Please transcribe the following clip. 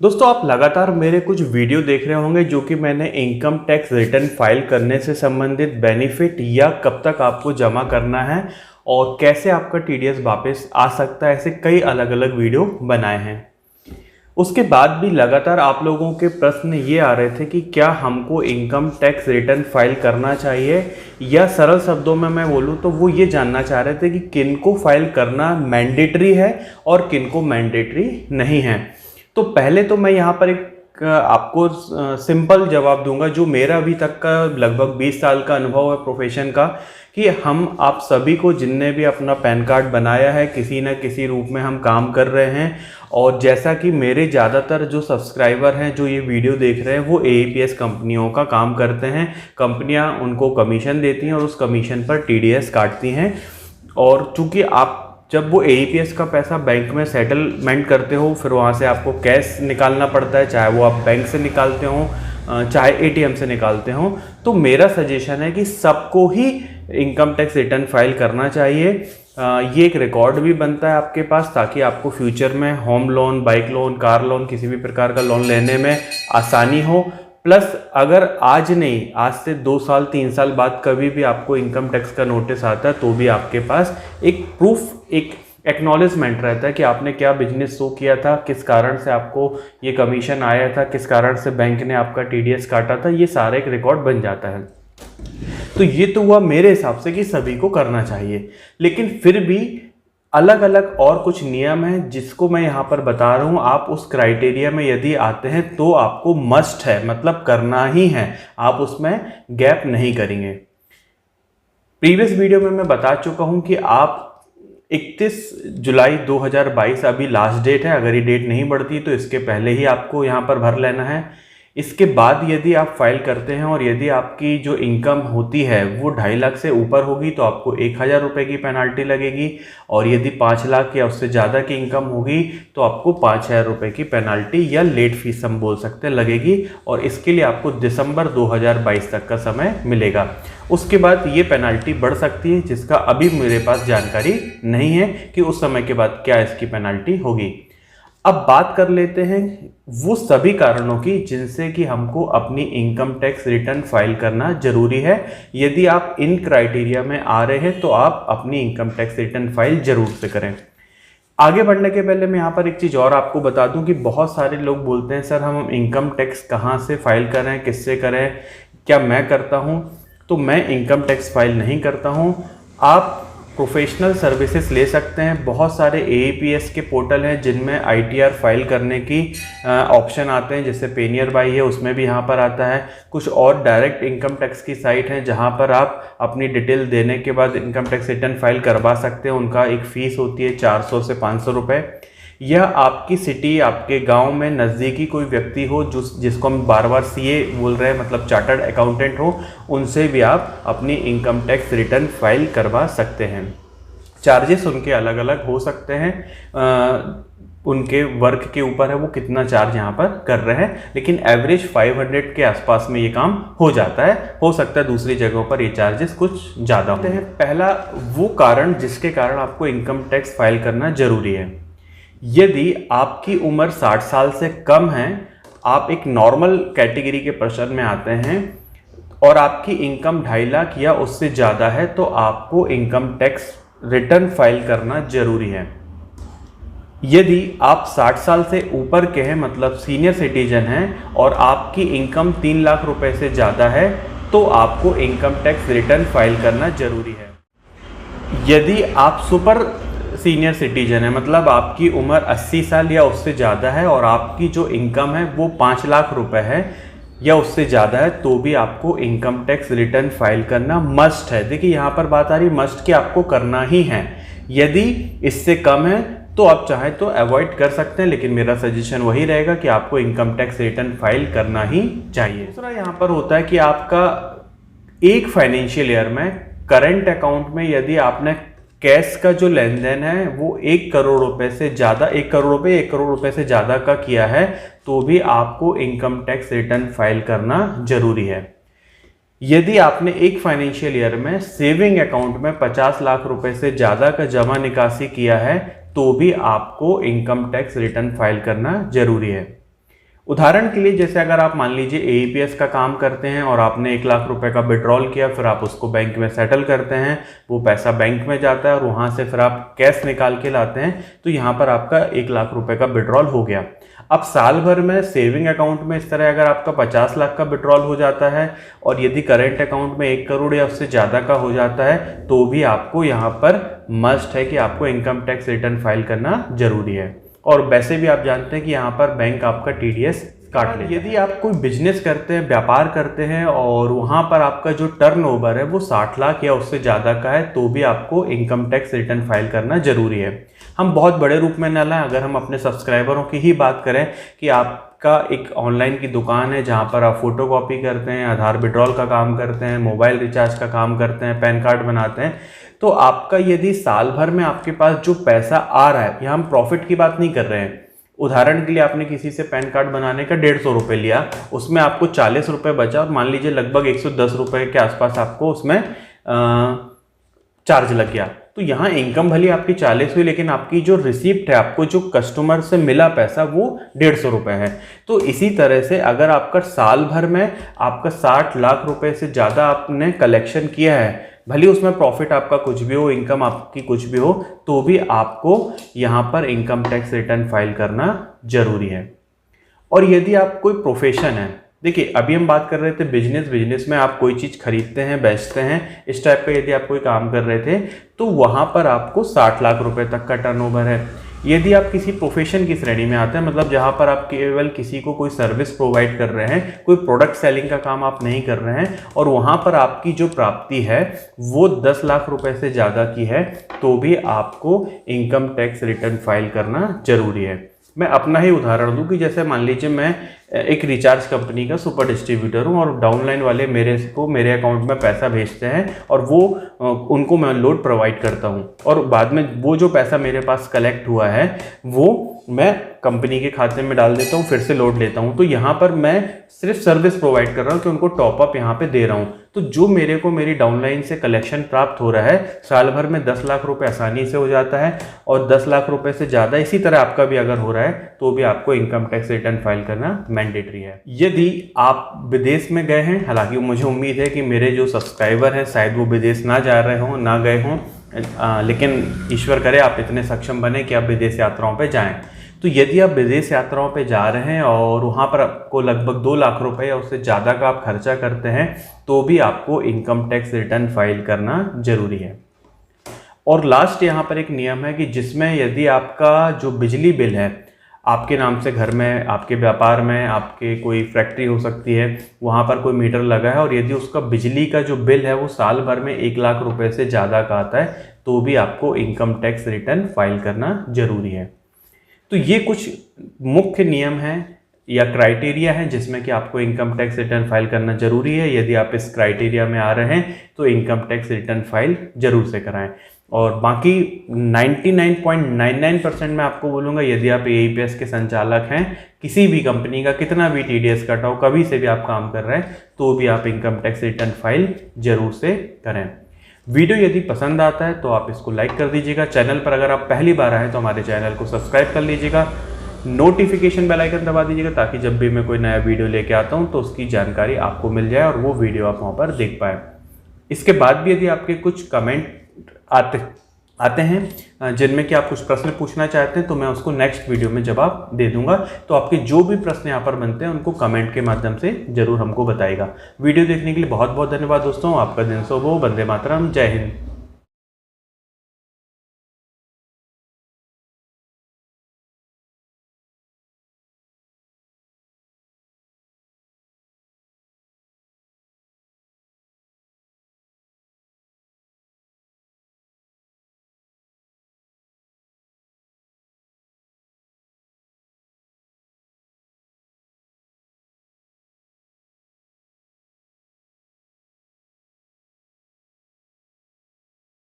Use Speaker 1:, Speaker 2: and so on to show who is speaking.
Speaker 1: दोस्तों आप लगातार मेरे कुछ वीडियो देख रहे होंगे जो कि मैंने इनकम टैक्स रिटर्न फाइल करने से संबंधित बेनिफिट या कब तक आपको जमा करना है और कैसे आपका टीडीएस वापस आ सकता है, ऐसे कई अलग अलग वीडियो बनाए हैं। उसके बाद भी लगातार आप लोगों के प्रश्न ये आ रहे थे कि क्या हमको इनकम टैक्स रिटर्न फाइल करना चाहिए, या सरल शब्दों में मैं बोलूँ तो वो ये जानना चाह रहे थे कि किनको फाइल करना मैंडेटरी है और किनको मैंडेटरी नहीं है। तो पहले तो मैं यहाँ पर एक आपको सिंपल जवाब दूंगा जो मेरा अभी तक का लगभग 20 साल का अनुभव है प्रोफेशन का, कि हम आप सभी को जिनने भी अपना पैन कार्ड बनाया है किसी न किसी रूप में हम काम कर रहे हैं। और जैसा कि मेरे ज़्यादातर जो सब्सक्राइबर हैं जो ये वीडियो देख रहे हैं वो एईपीएस कंपनियों का काम करते हैं। कंपनियां उनको कमीशन देती हैं और उस कमीशन पर टीडीएस काटती हैं। और चूँकि आप जब वो एईपीएस का पैसा बैंक में सेटलमेंट करते हो फिर वहाँ से आपको कैश निकालना पड़ता है, चाहे वो आप बैंक से निकालते हो चाहे एटीएम से निकालते हो। तो मेरा सजेशन है कि सबको ही इनकम टैक्स रिटर्न फाइल करना चाहिए। ये एक रिकॉर्ड भी बनता है आपके पास, ताकि आपको फ्यूचर में home loan, bike loan, car loan, किसी भी प्रकार का लोन लेने में आसानी हो। प्लस अगर आज नहीं, आज से 2 साल 3 साल बाद कभी भी आपको इनकम टैक्स का नोटिस आता है तो भी आपके पास एक प्रूफ, एक एक्नॉलेजमेंट रहता है कि आपने क्या बिजनेस शो किया था, किस कारण से आपको ये कमीशन आया था, किस कारण से बैंक ने आपका टीडीएस काटा था, ये सारा एक रिकॉर्ड बन जाता है। तो ये तो हुआ मेरे हिसाब से कि सभी को करना चाहिए, लेकिन फिर भी अलग अलग और कुछ नियम हैं जिसको मैं यहाँ पर बता रहा हूँ। आप उस क्राइटेरिया में यदि आते हैं तो आपको मस्ट है, मतलब करना ही है, आप उसमें गैप नहीं करेंगे। प्रीवियस वीडियो में मैं बता चुका हूँ कि आप 31 जुलाई 2022 अभी लास्ट डेट है। अगर ये डेट नहीं बढ़ती तो इसके पहले ही आपको यहाँ पर भर लेना है। इसके बाद यदि आप फाइल करते हैं और यदि आपकी जो इनकम होती है वो 2.5 लाख से ऊपर होगी तो आपको 1000 रुपये की पेनाल्टी लगेगी, और यदि 5 लाख या उससे ज़्यादा की इनकम होगी तो आपको 5000 रुपये की पेनाल्टी या लेट फीस हम बोल सकते हैं लगेगी। और इसके लिए आपको दिसंबर 2022 तक का समय मिलेगा। उसके बाद ये पेनाल्टी बढ़ सकती है, जिसका अभी मेरे पास जानकारी नहीं है कि उस समय के बाद क्या इसकी पेनाल्टी होगी। अब बात कर लेते हैं वो सभी कारणों की जिनसे कि हमको अपनी इनकम टैक्स रिटर्न फाइल करना जरूरी है। यदि आप इन क्राइटेरिया में आ रहे हैं तो आप अपनी इनकम टैक्स रिटर्न फाइल जरूर से करें। आगे बढ़ने के पहले मैं यहाँ पर एक चीज़ और आपको बता दूं कि बहुत सारे लोग बोलते हैं सर हम इनकम टैक्स कहाँ से फाइल करें, किससे करें, क्या मैं करता हूँ? तो मैं इनकम टैक्स फाइल नहीं करता हूँ। आप प्रोफेशनल सर्विसेज ले सकते हैं। बहुत सारे एईपीएस के पोर्टल हैं जिनमें आईटीआर फाइल करने की ऑप्शन आते हैं, जैसे पेनियर बाई है उसमें भी यहाँ पर आता है। कुछ और डायरेक्ट इनकम टैक्स की साइट हैं जहाँ पर आप अपनी डिटेल देने के बाद इनकम टैक्स रिटर्न फाइल करवा सकते हैं। उनका एक फ़ीस होती है 400 से 500 रुपये। यह आपकी सिटी, आपके गांव में नज़दीकी कोई व्यक्ति हो जिसको हम बार बार सीए बोल रहे हैं, मतलब चार्टर्ड अकाउंटेंट हो, उनसे भी आप अपनी इनकम टैक्स रिटर्न फाइल करवा सकते हैं। चार्जेस उनके अलग अलग हो सकते हैं, उनके वर्क के ऊपर है वो कितना चार्ज यहाँ पर कर रहे हैं, लेकिन एवरेज 500 के आसपास में ये काम हो जाता है। हो सकता है दूसरी जगहों पर ये चार्जेस कुछ ज़्यादा होते हैं। पहला वो कारण जिसके कारण आपको इनकम टैक्स फाइल करना ज़रूरी है, यदि आपकी उम्र 60 साल से कम है, आप एक नॉर्मल कैटेगरी के पर्सन में आते हैं और आपकी इनकम 2.5 लाख या उससे ज़्यादा है तो आपको इनकम टैक्स रिटर्न फाइल करना जरूरी है। यदि आप 60 साल से ऊपर के हैं, मतलब सीनियर सिटीजन हैं, और आपकी इनकम 3 लाख रुपए से ज़्यादा है तो आपको इनकम टैक्स रिटर्न फाइल करना जरूरी है। यदि आप सुपर सीनियर सिटीजन है, मतलब आपकी उम्र 80 साल या उससे ज़्यादा है और आपकी जो इनकम है वो 5 लाख रुपए है या उससे ज़्यादा है, तो भी आपको इनकम टैक्स रिटर्न फाइल करना मस्ट है। देखिए यहाँ पर बात आ रही मस्ट कि आपको करना ही है। यदि इससे कम है तो आप चाहे तो अवॉइड कर सकते हैं, लेकिन मेरा सजेशन वही रहेगा कि आपको इनकम टैक्स रिटर्न फाइल करना ही चाहिए। दूसरा यहाँ पर होता है कि आपका एक फाइनेंशियल ईयर में करंट अकाउंट में यदि आपने कैश का जो लेन देन है वो 1 करोड़ रुपए से ज़्यादा, 1 करोड़ रुपए से ज़्यादा का किया है तो भी आपको इनकम टैक्स रिटर्न फाइल करना जरूरी है। यदि आपने एक फाइनेंशियल ईयर में सेविंग अकाउंट में 50 लाख रुपए से ज़्यादा का जमा निकासी किया है तो भी आपको इनकम टैक्स रिटर्न फाइल करना जरूरी है। उदाहरण के लिए जैसे अगर आप मान लीजिए AEPS का काम करते हैं और आपने 1 लाख रुपए का विड्रॉल किया, फिर आप उसको बैंक में सेटल करते हैं, वो पैसा बैंक में जाता है और वहाँ से फिर आप कैश निकाल के लाते हैं, तो यहाँ पर आपका 1 लाख रुपए का विड्रॉल हो गया। अब साल भर में सेविंग अकाउंट में इस तरह अगर आपका 50 लाख का विड्रॉल हो जाता है और यदि करेंट अकाउंट में 1 करोड़ या उससे ज़्यादा का हो जाता है, तो भी आपको यहाँ पर मस्ट है कि आपको इनकम टैक्स रिटर्न फाइल करना जरूरी है। और वैसे भी आप जानते हैं कि यहाँ पर बैंक आपका TDS काट ले। यदि आप कोई बिजनेस करते हैं, व्यापार करते हैं और वहाँ पर आपका जो टर्नओवर है वो 60 लाख या उससे ज़्यादा का है, तो भी आपको इनकम टैक्स रिटर्न फाइल करना जरूरी है। हम बहुत बड़े रूप में न लाएं, अगर हम अपने सब्सक्राइबरों की ही बात करें कि आपका एक ऑनलाइन की दुकान है जहाँ पर आप फोटोकॉपी करते हैं, आधार विड्रॉल का काम करते हैं, मोबाइल रिचार्ज का काम करते हैं, पैन कार्ड बनाते हैं, तो आपका यदि साल भर में आपके पास जो पैसा आ रहा है, यहाँ हम प्रॉफिट की बात नहीं कर रहे हैं, उदाहरण के लिए आपने किसी से पैन कार्ड बनाने का 150 रुपये लिया, उसमें आपको 40 रुपये बचा और मान लीजिए लगभग 110 रुपये के आसपास आपको उसमें चार्ज लग गया, तो यहाँ इनकम भली आपकी 40 हुई, लेकिन आपकी जो रिसिप्ट है, आपको जो कस्टमर से मिला पैसा वो 150 रुपये है। तो इसी तरह से अगर आपका साल भर में आपका 60 लाख रुपए से ज़्यादा आपने कलेक्शन किया है, भले उसमें प्रॉफिट आपका कुछ भी हो, इनकम आपकी कुछ भी हो, तो भी आपको यहाँ पर इनकम टैक्स रिटर्न फाइल करना जरूरी है। और यदि आप कोई प्रोफेशन है, देखिए अभी हम बात कर रहे थे बिजनेस में आप कोई चीज़ खरीदते हैं, बेचते हैं, इस टाइप का यदि आप कोई काम कर रहे थे तो वहाँ पर आपको 60 लाख रुपए तक का टर्नओवर है। यदि आप किसी प्रोफेशन की श्रेणी में आते हैं, मतलब जहाँ पर आप केवल किसी को कोई सर्विस प्रोवाइड कर रहे हैं, कोई प्रोडक्ट सेलिंग का काम आप नहीं कर रहे हैं और वहाँ पर आपकी जो प्राप्ति है वो 10 लाख रुपए से ज़्यादा की है, तो भी आपको इनकम टैक्स रिटर्न फाइल करना जरूरी है। मैं अपना ही उदाहरण दूं कि जैसे मान लीजिए मैं एक रिचार्ज कंपनी का सुपर डिस्ट्रीब्यूटर हूं और डाउनलाइन वाले मेरे अकाउंट में पैसा भेजते हैं और वो उनको मैं लोड प्रोवाइड करता हूं और बाद में वो जो पैसा मेरे पास कलेक्ट हुआ है वो मैं कंपनी के खाते में डाल देता हूं, फिर से लोड लेता हूं। तो यहाँ पर मैं सिर्फ सर्विस प्रोवाइड कर रहा हूं कि उनको टॉपअप यहाँ पे दे रहा हूं। तो जो मेरे को मेरी डाउनलाइन से कलेक्शन प्राप्त हो रहा है, साल भर में 10 लाख रुपए आसानी से हो जाता है और 10 लाख रुपए से ज़्यादा इसी तरह आपका भी अगर हो रहा है तो भी आपको इनकम टैक्स रिटर्न फाइल करना मैंडेटरी है। यदि आप विदेश में गए हैं, हालांकि मुझे उम्मीद है कि मेरे जो सब्सक्राइबर हैं शायद वो विदेश ना जा रहे हों, ना गए हों, लेकिन ईश्वर करे आप इतने सक्षम बने कि आप विदेश यात्राओं पर जाएँ। तो यदि आप विदेश यात्राओं पे जा रहे हैं और वहाँ पर आपको लगभग 2 लाख रुपए या उससे ज़्यादा का आप खर्चा करते हैं, तो भी आपको इनकम टैक्स रिटर्न फाइल करना जरूरी है। और लास्ट यहाँ पर एक नियम है कि जिसमें यदि आपका जो बिजली बिल है, आपके नाम से घर में, आपके व्यापार में, आपके कोई फैक्ट्री हो सकती है, वहाँ पर कोई मीटर लगा है और यदि उसका बिजली का जो बिल है वो साल भर में 1 लाख रुपए से ज़्यादा का आता है, तो भी आपको इनकम टैक्स रिटर्न फाइल करना जरूरी है। तो ये कुछ मुख्य नियम हैं या क्राइटेरिया हैं जिसमें कि आपको इनकम टैक्स रिटर्न फाइल करना जरूरी है। यदि आप इस क्राइटेरिया में आ रहे हैं तो इनकम टैक्स रिटर्न फाइल जरूर से कराएं। और बाकी 99.99% मैं आपको बोलूँगा, यदि आप AEPS के संचालक हैं, किसी भी कंपनी का कितना भी TDS कटा हो, कभी से भी आप काम कर रहे हैं, तो भी आप इनकम टैक्स रिटर्न फाइल जरूर से करें। वीडियो यदि पसंद आता है तो आप इसको लाइक कर दीजिएगा। चैनल पर अगर आप पहली बार आए तो हमारे चैनल को सब्सक्राइब कर लीजिएगा, नोटिफिकेशन बेल आइकन दबा दीजिएगा ताकि जब भी मैं कोई नया वीडियो लेके आता हूं तो उसकी जानकारी आपको मिल जाए और वो वीडियो आप वहां पर देख पाए। इसके बाद भी यदि आपके कुछ कमेंट आते हैं जिनमें कि आप कुछ प्रश्न पूछना चाहते हैं तो मैं उसको नेक्स्ट वीडियो में जवाब दे दूंगा। तो आपके जो भी प्रश्न यहाँ पर बनते हैं उनको कमेंट के माध्यम से जरूर हमको बताइएगा। वीडियो देखने के लिए बहुत बहुत धन्यवाद दोस्तों। आपका दिन शुभ हो। वंदे मातरम। जय हिंद।